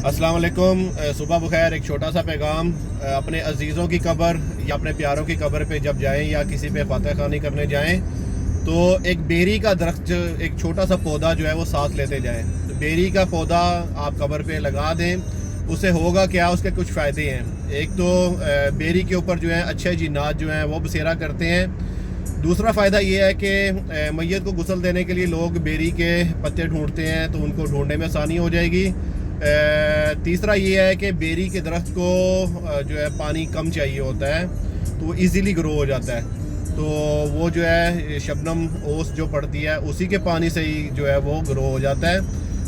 अस्सलाम वालेकुम। सुबह बखैर। एक छोटा सा पैगाम, अपने अजीज़ों की कब्र या अपने प्यारों की कब्र पे जब जाएं या किसी पे फातह खानी करने जाएं तो एक बेरी का दरख्त, एक छोटा सा पौधा जो है वो साथ लेते जाएं। तो बेरी का पौधा आप कब्र पे लगा दें, उससे होगा क्या, उसके कुछ फ़ायदे हैं। एक तो बेरी के ऊपर जो है अच्छे जिन्नात जो हैं वो बसेरा करते हैं। दूसरा फ़ायदा ये है कि मैयत को गुस्ल देने के लिए लोग बेरी के पत्ते ढूंढते हैं, तो उनको ढूंढने में आसानी हो जाएगी। तीसरा ये है कि बेरी के दरख्त को जो है पानी कम चाहिए होता है, तो वो ईज़िली ग्रो हो जाता है। तो वो जो है शबनम ओस जो पड़ती है उसी के पानी से ही जो है वो ग्रो हो जाता है।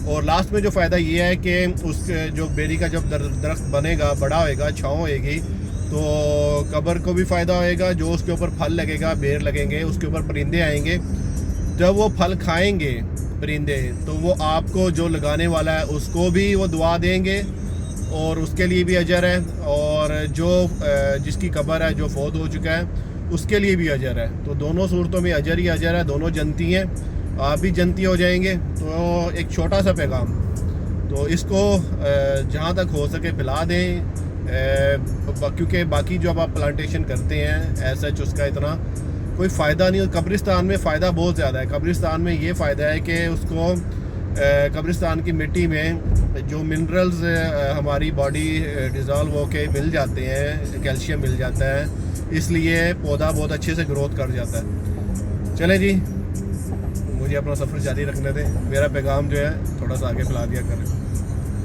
और लास्ट में जो फ़ायदा ये है कि उस जो बेरी का जब दरख्त बनेगा, बड़ा होएगा, छाँव होएगी, तो कब्र को भी फ़ायदा होएगा। जो उसके ऊपर फल लगेगा, बेर लगेंगे, उसके ऊपर परिंदे आएंगे। जब वो फल खाएंगे परिंदे, तो वो आपको जो लगाने वाला है उसको भी वो दुआ देंगे और उसके लिए भी अजर है। और जो जिसकी कब्र है, जो फौत हो चुका है, उसके लिए भी अजर है। तो दोनों सूरतों में अजर ही अजर है, दोनों जन्नती हैं, आप भी जन्नती हो जाएंगे। तो एक छोटा सा पैगाम, तो इसको जहाँ तक हो सके फैला दें, क्योंकि बाकी जो अब आप प्लांटेशन करते हैं ऐसा उसका इतना कोई फ़ायदा नहीं। कब्रिस्तान में फ़ायदा बहुत ज़्यादा है। कब्रिस्तान में ये फ़ायदा है कि उसको कब्रिस्तान की मिट्टी में जो मिनरल्स हमारी बॉडी डिज़ोल्व होके मिल जाते हैं, कैल्शियम मिल जाता है, इसलिए पौधा बहुत अच्छे से ग्रोथ कर जाता है। चलें जी, मुझे अपना सफ़र जारी रखने दें। मेरा पैगाम जो है थोड़ा सा आगे फैला दिया करें।